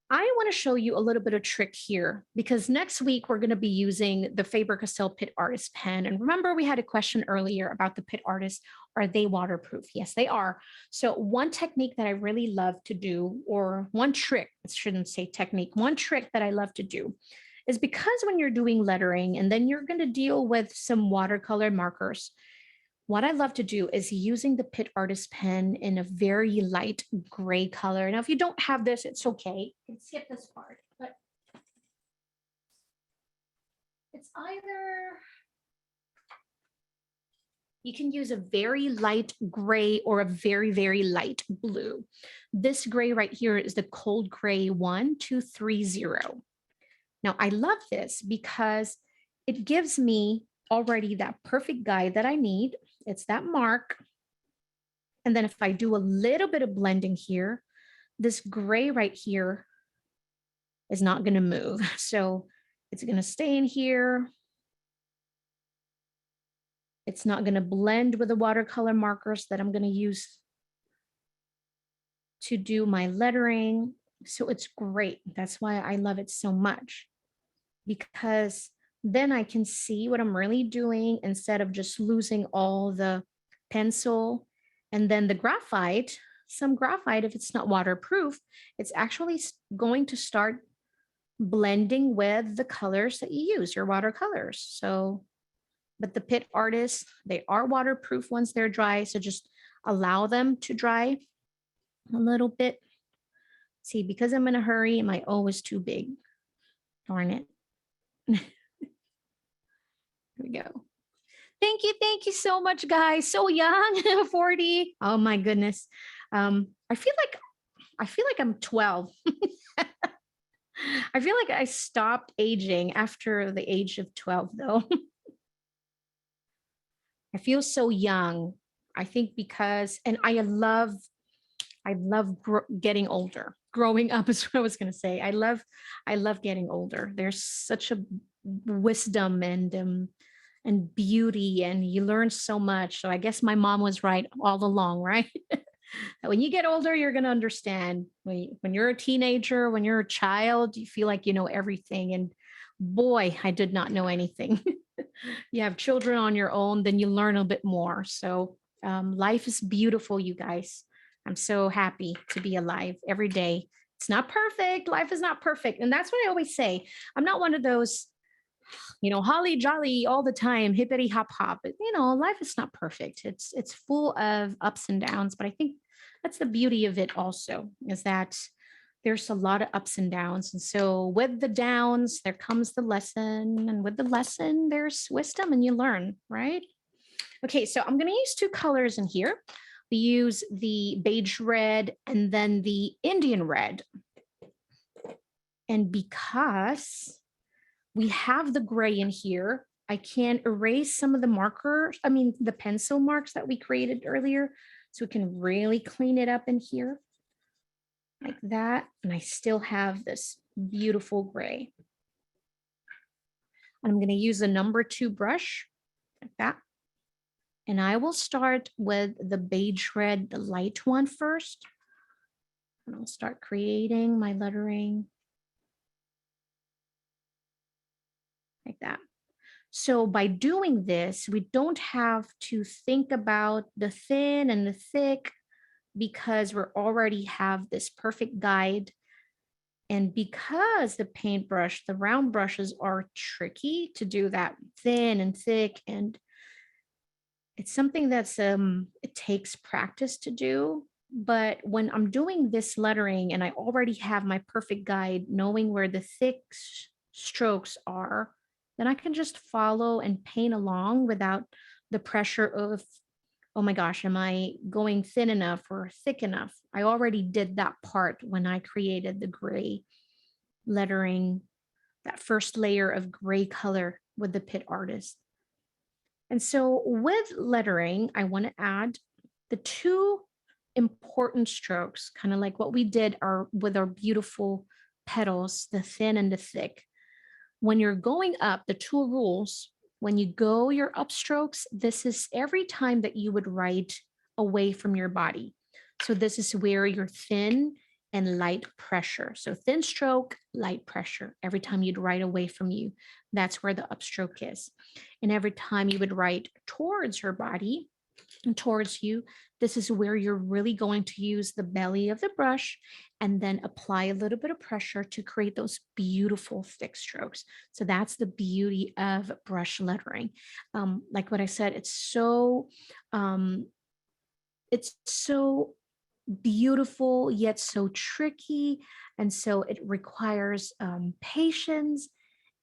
I want to show you a little bit of trick here, because next week we're going to be using the Faber-Castell Pit Artist pen. And remember, we had a question earlier about the Pit Artist. Are they waterproof? Yes, they are. So one technique that I really love to do, or one trick, I shouldn't say technique, one trick that I love to do is, because when you're doing lettering and then you're going to deal with some watercolor markers, what I love to do is using the Pit Artist pen in a very light gray color. Now, if you don't have this, it's okay. You can skip this part, but it's either, you can use a very light gray or a very, very light blue. This gray right here is the cold gray 1230. Now, I love this because it gives me already that perfect guide that I need. It's that mark. And then if I do a little bit of blending here, this gray right here is not going to move. So it's going to stay in here. It's not going to blend with the watercolor markers that I'm going to use to do my lettering. So it's great. That's why I love it so much, because then I can see what I'm really doing instead of just losing all the pencil. And then the graphite, some graphite, if it's not waterproof, it's actually going to start blending with the colors that you use, your watercolors. So, but the Pit Artists, they are waterproof once they're dry. So just allow them to dry a little bit. See, because I'm in a hurry, my O is too big. Darn it. Here we go. Thank you so much, guys. So young, 40. Oh my goodness. I feel like I'm 12. I feel like I stopped aging after the age of 12, though. I feel so young. I think because, and I love getting older. growing up is what I was going to say. I love getting older. There's such a wisdom and beauty, and you learn so much. So I guess my mom was right all along, right? That when you get older, you're going to understand. When you're a teenager, when you're a child, you feel like you know everything. And boy, I did not know anything. You have children on your own, then you learn a bit more. So life is beautiful, you guys. I'm so happy to be alive every day. It's not perfect. Life is not perfect. And that's what I always say. I'm not one of those, holly jolly all the time, hippity hop hop. But, life is not perfect. It's full of ups and downs. But I think that's the beauty of it also, is that there's a lot of ups and downs. And so with the downs, there comes the lesson. And with the lesson, there's wisdom and you learn, right? Okay, so I'm going to use two colors in here. We use the beige red and then the Indian red. And because we have the gray in here, I can erase some of the the pencil marks that we created earlier. So we can really clean it up in here like that. And I still have this beautiful gray. And I'm going to use a number 2 brush like that. And I will start with the beige red, the light one first. And I'll start creating my lettering like that. So by doing this, we don't have to think about the thin and the thick because we already have this perfect guide. And because the paintbrush, the round brushes are tricky to do that thin and thick, and it's something that's it takes practice to do. But when I'm doing this lettering and I already have my perfect guide, knowing where the thick strokes are, then I can just follow and paint along without the pressure of, oh my gosh, am I going thin enough or thick enough? I already did that part when I created the gray lettering, that first layer of gray color with the Pit Artist. And so with lettering, I want to add the 2 important strokes, kind of like what we did with our beautiful petals, the thin and the thick. When you're going up, the 2 rules, when you go your upstrokes, this is every time that you would write away from your body. So this is where your thin and light pressure. So thin stroke, light pressure. Every time you'd write away from you, that's where the upstroke is. And every time you would write towards your body and towards you, this is where you're really going to use the belly of the brush and then apply a little bit of pressure to create those beautiful thick strokes. So that's the beauty of brush lettering. Like what I said, it's so beautiful yet so tricky, and so it requires patience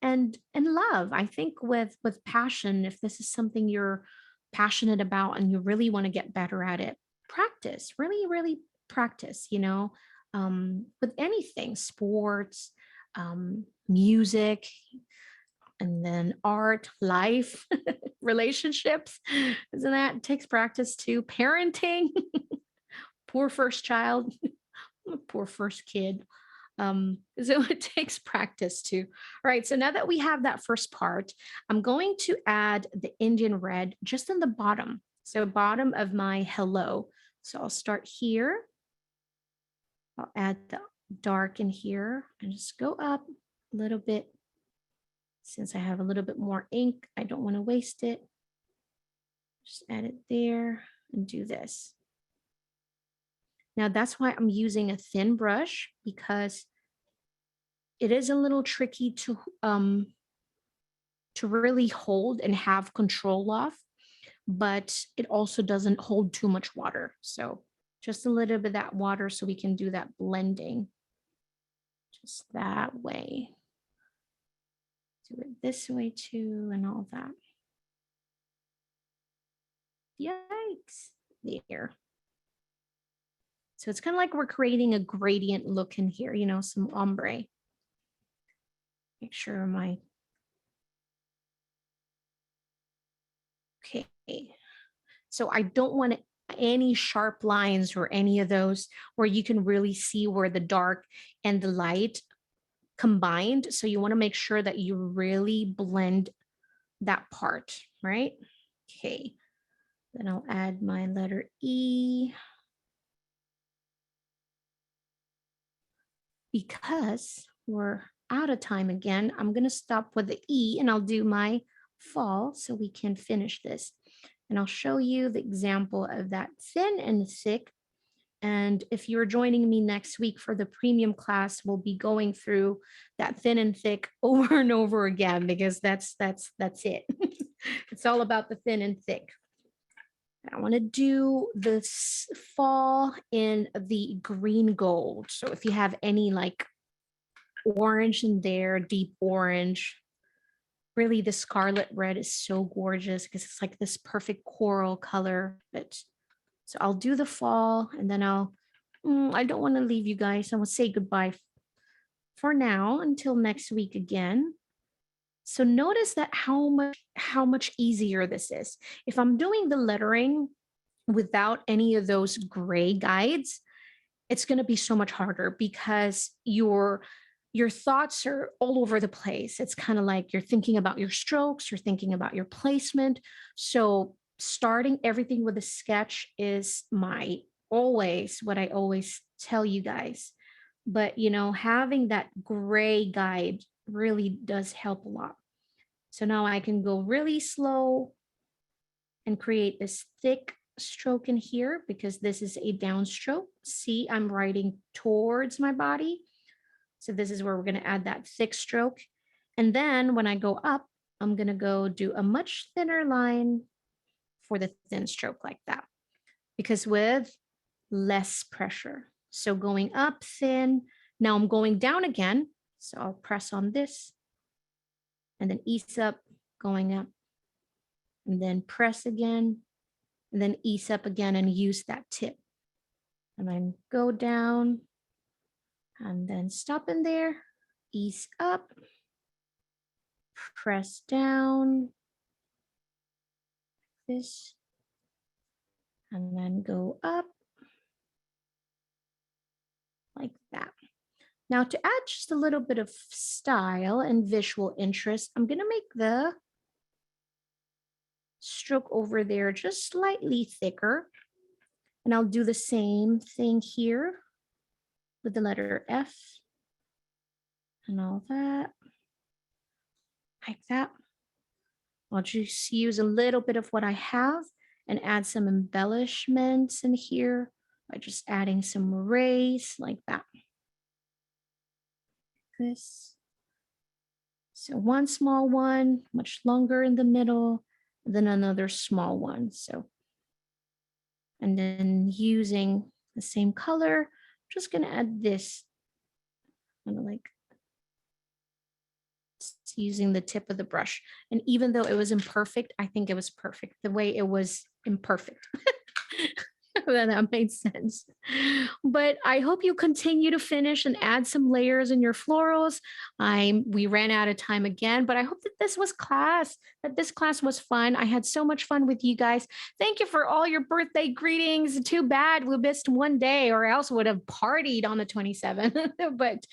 and love. I think with passion, if this is something you're passionate about and you really want to get better at it, practice, really practice, with anything, sports, music, and then art, life, relationships. Isn't that, it takes practice too? Parenting, poor first child, poor first kid. So it takes practice too. All right, so now that we have that first part, I'm going to add the Indian red just in the bottom. So bottom of my hello. So I'll start here. I'll add the dark in here and just go up a little bit. Since I have a little bit more ink, I don't want to waste it. Just add it there and do this. Now that's why I'm using a thin brush, because it is a little tricky to really hold and have control of, but it also doesn't hold too much water. So just a little bit of that water so we can do that blending just that way. Do it this way too and all that. Yikes, there. So it's kind of like we're creating a gradient look in here, some ombre. Make sure okay. So I don't want to any sharp lines or any of those where you can really see where the dark and the light combined. So you want to make sure that you really blend that part, right? Okay. Then I'll add my letter E. Because we're out of time again, I'm going to stop with the E and I'll do my fall so we can finish this. And I'll show you the example of that thin and thick. And if you're joining me next week for the premium class, we'll be going through that thin and thick over and over again, because that's it. It's all about the thin and thick. I want to do this fall in the green gold. So if you have any like orange in there, deep orange, really the scarlet red is so gorgeous because it's like this perfect coral color. But so I'll do the fall, and then I don't want to leave you guys. I will say goodbye for now until next week again. So notice that how much easier this is. If I'm doing the lettering without any of those gray guides, it's going to be so much harder because your thoughts are all over the place. It's kind of like you're thinking about your strokes, you're thinking about your placement. So starting everything with a sketch is what I always tell you guys. But having that gray guide really does help a lot. So now I can go really slow and create this thick stroke in here because this is a downstroke. See, I'm writing towards my body. So this is where we're going to add that thick stroke. And then when I go up, I'm going to go do a much thinner line for the thin stroke like that, because with less pressure. So going up thin, now I'm going down again. So I'll press on this and then ease up, going up, and then press again, and then ease up again and use that tip. And then go down and then stop in there, ease up, press down, this, and then go up like that. Now to add just a little bit of style and visual interest, I'm going to make the stroke over there just slightly thicker. And I'll do the same thing here with the letter F and all that, like that. I'll just use a little bit of what I have and add some embellishments in here by just adding some rays like that. This. So one small one, much longer in the middle, and then another small one. So, and then using the same color, I'm just going to add this. I'm gonna like using the tip of the brush. And even though it was imperfect, I think it was perfect the way it was imperfect. That made sense. But I hope you continue to finish and add some layers in your florals. We ran out of time again, but I hope that this class was fun. I had so much fun with you guys. Thank you for all your birthday greetings. Too bad we missed one day, or else would have partied on the 27th. But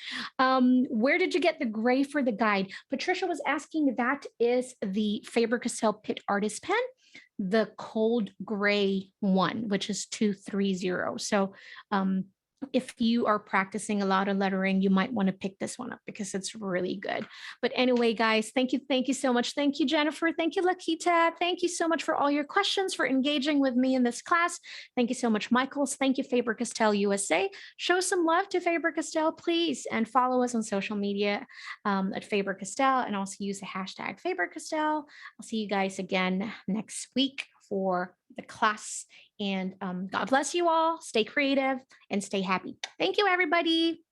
where did you get the gray for the guide? Patricia was asking, that is the Faber-Castell Pit Artist Pen, the cold gray one, which is 230. So if you are practicing a lot of lettering, you might want to pick this one up because it's really good. But anyway, guys, thank you so much. Thank you, Jennifer. Thank you, Lakita. Thank you so much for all your questions, for engaging with me in this class. Thank you so much, Michaels. Thank you, Faber-Castell USA. Show some love to Faber-Castell, please, and follow us on social media at Faber-Castell, and also use the hashtag Faber-Castell. I'll see you guys again next week for the class. And God bless you all. Stay creative and stay happy. Thank you, everybody.